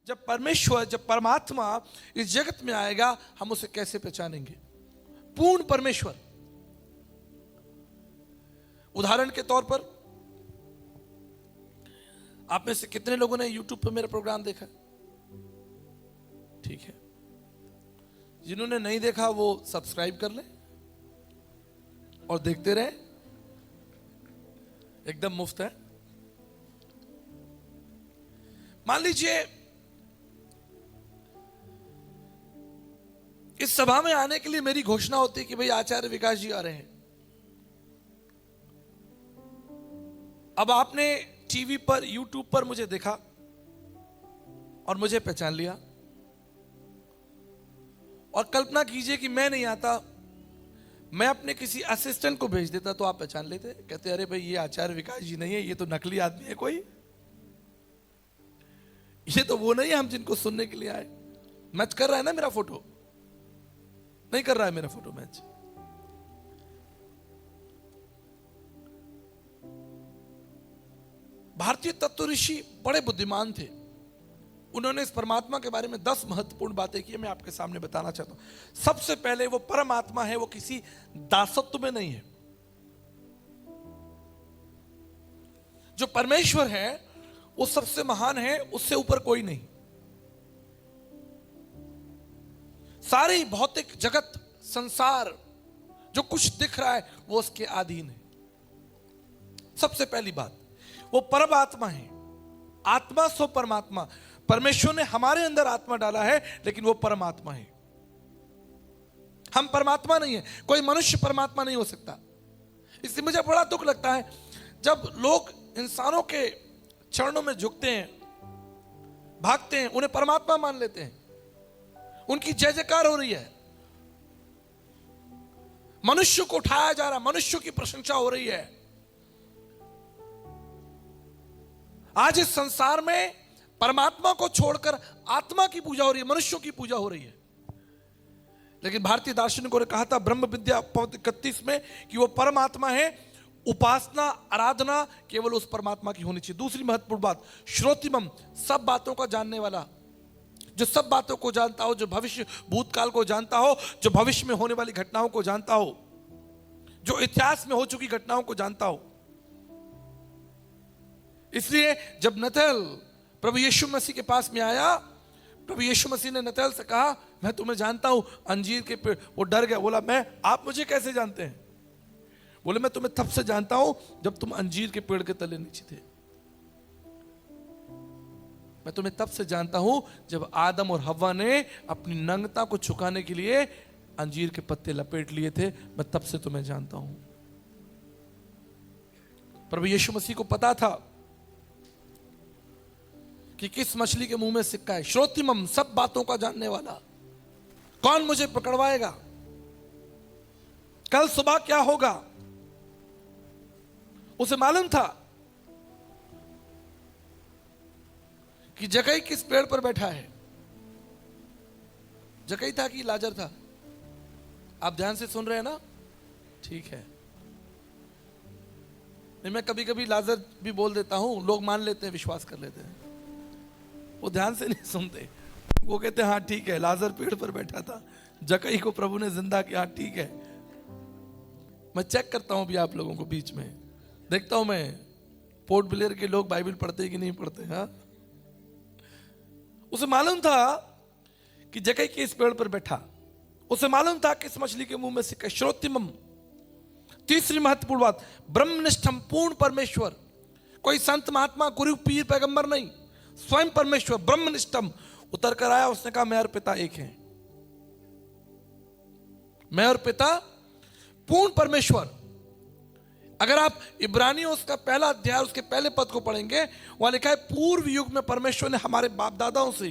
जब परमेश्वर, जब परमात्मा इस जगत में आएगा, हम उसे कैसे पहचानेंगे? पूर्ण परमेश्वर। उदाहरण के तौर पर, आप में से कितने लोगों ने YouTube पर मेरा प्रोग्राम देखा? ठीक है, जिन्होंने नहीं देखा वो सब्सक्राइब कर लें और देखते रहें, एकदम मुफ्त है। मान लीजिए इस सभा में आने के लिए मेरी घोषणा होती है कि भाई आचार्य विकास जी आ रहे हैं। अब आपने टीवी पर, यूट्यूब पर मुझे देखा और मुझे पहचान लिया, और कल्पना कीजिए कि मैं नहीं आता, मैं अपने किसी असिस्टेंट को भेज देता तो आप पहचान लेते, कहते अरे भाई ये आचार्य विकास जी नहीं है, ये तो नकली आदमी है कोई, ये तो वो नहीं है हम जिनको सुनने के लिए आए। मैच कर रहा है ना मेरा फोटो? नहीं कर रहा है मेरा फोटो मैच। भारतीय तत्व ऋषि बड़े बुद्धिमान थे, उन्होंने इस परमात्मा के बारे में 10 महत्वपूर्ण बातें की, मैं आपके सामने बताना चाहता हूं। सबसे पहले, वो परमात्मा है, वो किसी दासत्व में नहीं है। जो परमेश्वर है वो सबसे महान है, उससे ऊपर कोई नहीं। सारी भौतिक जगत, संसार, जो कुछ दिख रहा है वो उसके अधीन है। सबसे पहली बात, वो परमात्मा है। आत्मा सो परमात्मा। परमेश्वर ने हमारे अंदर आत्मा डाला है, लेकिन वो परमात्मा है, हम परमात्मा नहीं है। कोई मनुष्य परमात्मा नहीं हो सकता। इसलिए मुझे बड़ा दुख लगता है जब लोग इंसानों के चरणों में झुकते हैं, भागते हैं, उन्हें परमात्मा मान लेते हैं, उनकी जय जयकार हो रही है, मनुष्य को उठाया जा रहा है, मनुष्य की प्रशंसा हो रही है। आज इस संसार में परमात्मा को छोड़कर आत्मा की पूजा हो रही है, मनुष्यों की पूजा हो रही है। लेकिन भारतीय दार्शनिकों ने कहा था ब्रह्म विद्या 31 में कि वो परमात्मा है, उपासना, आराधना केवल उस परमात्मा की होनी चाहिए। दूसरी महत्वपूर्ण बात, श्रोतिमम, सब बातों का जानने वाला, जो सब बातों को जानता हो, जो भविष्य भूतकाल को जानता हो, जो भविष्य में होने वाली घटनाओं को जानता हो, जो इतिहास में हो चुकी घटनाओं को जानता हो। इसलिए जब नतैल प्रभु यीशु मसीह के पास में आया, प्रभु यीशु मसीह ने नतैल से कहा मैं तुम्हें जानता हूं, अंजीर के पेड़। वो डर गया, बोला मैं, आप मुझे कैसे जानते हैं? बोले मैं तुम्हें तब से जानता हूं जब तुम अंजीर के पेड़ के तले नीचे थे। मैं तुम्हें तब से जानता हूं जब आदम और हव्वा ने अपनी नंगता को छुपाने के लिए अंजीर के पत्ते लपेट लिए थे। मैं तब से तुम्हें जानता हूं। प्रभु यीशु मसीह को पता था कि किस मछली के मुंह में सिक्का है। श्रोतिमम, सब बातों का जानने वाला, कौन मुझे पकड़वाएगा, कल सुबह क्या होगा, उसे मालूम था कि जकई किस पेड़ पर बैठा है। जकई था कि लाजर था? आप ध्यान से सुन रहे हैं ना? ठीक है। नहीं, मैं कभी कभी लाजर भी बोल देता हूं, लोग मान लेते हैं, विश्वास कर लेते हैं, वो ध्यान से नहीं सुनते। वो कहते हैं हाँ ठीक है, लाजर पेड़ पर बैठा था, जकई को प्रभु ने जिंदा किया, हाँ ठीक है। मैं चेक करता हूं भी आप लोगों को बीच में, देखता हूं मैं पोर्ट ब्लेयर के लोग बाइबल पढ़ते कि नहीं पढ़ते। हाँ, उसे मालूम था कि जकई के इस पेड़ पर बैठा, उसे मालूम था कि इस मछली के मुंह में सिक्का। श्रोतिमम। तीसरी महत्वपूर्ण बात, ब्रह्मनिष्ठम, पूर्ण परमेश्वर। कोई संत महात्मा, गुरु, पीर, पैगंबर नहीं, स्वयं परमेश्वर, ब्रह्मनिष्ठम। उतर कर आया, उसने कहा मैं और पिता एक हैं। मैं और पिता, पूर्ण परमेश्वर। अगर आप इब्रानियों उसका पहला अध्याय, उसके पहले पद को पढ़ेंगे, वहां लिखा है पूर्व युग में परमेश्वर ने हमारे बाप दादाओं से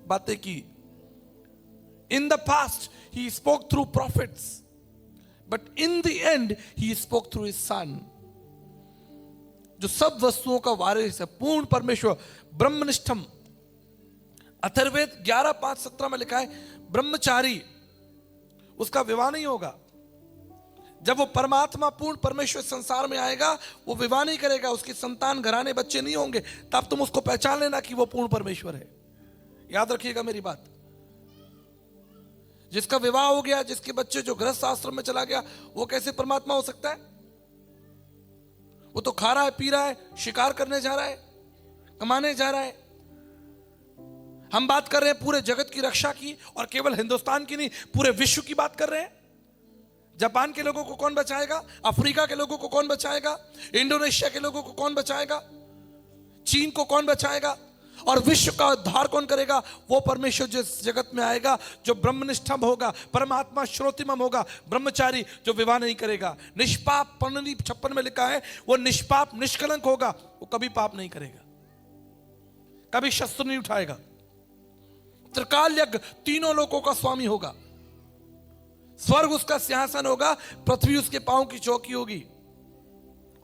बातें की। In the past he spoke through profits, but in the and he spoke through his son. जो सब वस्तुओं का वारिस है, पूर्ण परमेश्वर, ब्रह्मनिष्ठम। अथर्ववेद 11:5-17 में लिखा है ब्रह्मचारी, उसका विवाह नहीं होगा। जब वो परमात्मा, पूर्ण परमेश्वर संसार में आएगा, वो विवाह नहीं करेगा, उसकी संतान, घराने, बच्चे नहीं होंगे। तब तुम उसको पहचान लेना कि वो पूर्ण परमेश्वर है। याद रखिएगा मेरी बात। जिसका विवाह हो गया, जिसके बच्चे जो गृहस्थ आश्रम में चला गया, वो कैसे परमात्मा हो सकता है? वो तो खा रहा है, पी रहा है, शिकार करने जा रहा है, कमाने जा रहा है। हम बात कर रहे हैं पूरे जगत की रक्षा की, और केवल हिंदुस्तान की नहीं, पूरे विश्व की बात कर रहे हैं। जापान के लोगों को कौन बचाएगा? अफ्रीका के लोगों को कौन बचाएगा? इंडोनेशिया के लोगों को कौन बचाएगा? चीन को कौन बचाएगा? और विश्व का उद्धार कौन करेगा? वो परमेश्वर जिस जगत में आएगा जो ब्रह्मनिष्ठम होगा, परमात्मा श्रोतिमम होगा, ब्रह्मचारी, जो विवाह नहीं करेगा, निष्पाप। पन्नी 56 में लिखा है वो निष्पाप निष्कलंक होगा, वो कभी पाप नहीं करेगा, कभी शस्त्र नहीं उठाएगा। त्रिकाल यज्ञ, तीनों लोकों का स्वामी होगा। स्वर्ग उसका सिंहासन होगा, पृथ्वी उसके पांव की चौकी होगी।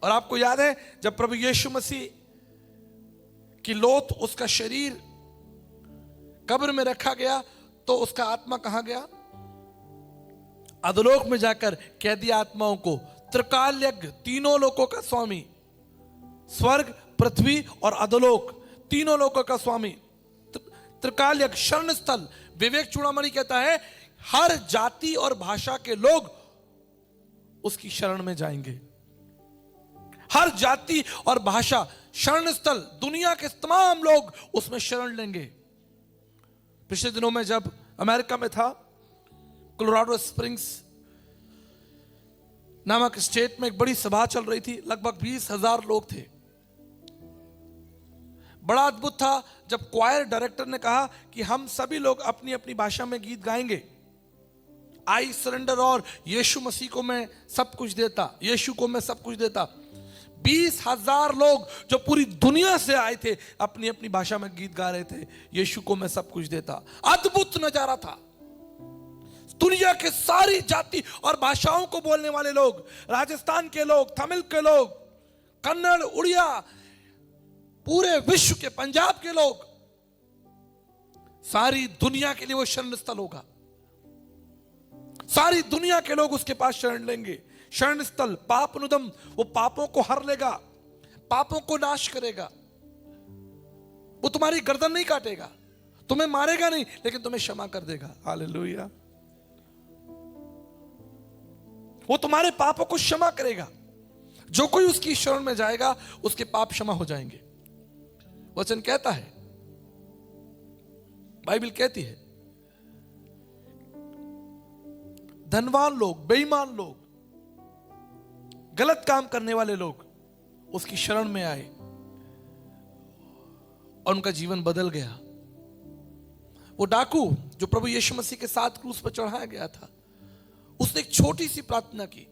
और आपको याद है जब प्रभु यीशु मसीह की लोथ, उसका शरीर कब्र में रखा गया, तो उसका आत्मा कहां गया? अधोलोक में जाकर कैदी आत्माओं को, त्रिकाल यज्ञ, तीनों लोकों का स्वामी, स्वर्ग, पृथ्वी और अधोलोक, तीनों लोकों का स्वामी, त्रिकाल यज्ञ, शरण स्थल। विवेक चूड़ामणि कहता है हर जाति और भाषा के लोग उसकी शरण में जाएंगे। हर जाति और भाषा, शरण स्थल, दुनिया के तमाम लोग उसमें शरण लेंगे। पिछले दिनों में जब अमेरिका में था, कोलोराडो स्प्रिंग्स नामक स्टेट में एक बड़ी सभा चल रही थी, लगभग 20,000 लोग थे। बड़ा अद्भुत था जब क्वायर डायरेक्टर ने कहा कि हम सभी लोग अपनी अपनी भाषा में गीत गाएंगे। आई सरेंडर, और यीशु मसीह को मैं सब कुछ देता, यीशु को मैं सब कुछ देता। 20,000 लोग जो पूरी दुनिया से आए थे, अपनी अपनी भाषा में गीत गा रहे थे, यीशु को मैं सब कुछ देता। अद्भुत नजारा था। दुनिया के सारी जाति और भाषाओं को बोलने वाले लोग, राजस्थान के लोग, तमिल के लोग, कन्नड़, उड़िया, पूरे विश्व के, पंजाब के लोग, सारी दुनिया के लिए वो शरण स्थल होगा। सारी दुनिया के लोग उसके पास शरण लेंगे। शरण स्थल, पाप अनुदम, वो पापों को हर लेगा, पापों को नाश करेगा। वो तुम्हारी गर्दन नहीं काटेगा, तुम्हें मारेगा नहीं, लेकिन तुम्हें क्षमा कर देगा। हालेलुया। वो तुम्हारे पापों को क्षमा करेगा। जो कोई उसकी शरण में जाएगा उसके पाप क्षमा हो जाएंगे। वचन कहता है, बाइबल कहती है, धनवान लोग, बेईमान लोग, गलत काम करने वाले लोग उसकी शरण में आए और उनका जीवन बदल गया। वो डाकू जो प्रभु यीशु मसीह के साथ क्रूस पर चढ़ाया गया था, उसने एक छोटी सी प्रार्थना की,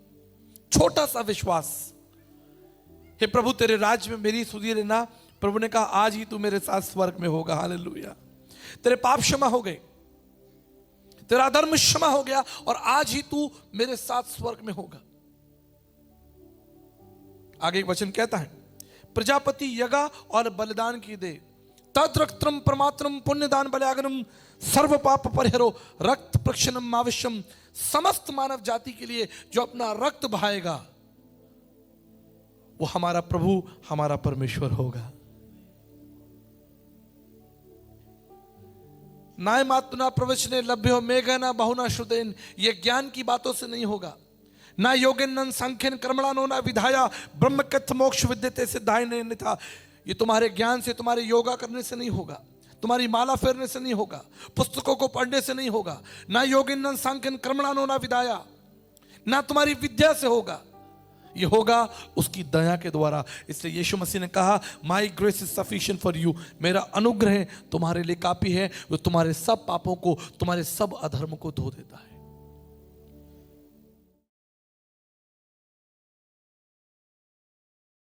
छोटा सा विश्वास, हे प्रभु तेरे राज्य में मेरी सुधि लेना। प्रभु ने कहा आज ही तू मेरे साथ स्वर्ग में होगा। हालेलुया। तेरे पाप क्षमा हो गए, तेरा अधर्म क्षमा हो गया, और आज ही तू मेरे साथ स्वर्ग में होगा। आगे एक वचन कहता है, प्रजापति यज्ञ और बलिदान की दे, तद रक्तम परमात्रम पुण्यदान बलियागनम सर्व पाप परिहरो रक्त प्रक्षणम आवश्यम। समस्त मानव जाति के लिए जो अपना रक्त बहाएगा वो हमारा प्रभु, हमारा परमेश्वर होगा। नाय मातुना प्रवचने लभ्यो मेघना बहुना श्रुतेन, ये ज्ञान की बातों से नहीं होगा, ना योगिन संख्यन कर्मणानो ना विधाया ब्रह्म कथ मोक्ष विद्यते सिद्धाय ने था। ये तुम्हारे ज्ञान से, तुम्हारे योगा करने से नहीं होगा, तुम्हारी माला फेरने से नहीं होगा, पुस्तकों को पढ़ने से नहीं होगा, ना योगिन संख्यन कर्मणानो ना विधाया, ना तुम्हारी विद्या से होगा, ये होगा उसकी दया के द्वारा। इसलिए यीशु मसीह ने कहा, माई grace is sufficient for you, मेरा अनुग्रह तुम्हारे लिए काफी है, वो तुम्हारे सब पापों को, तुम्हारे सब अधर्म को धो देता है।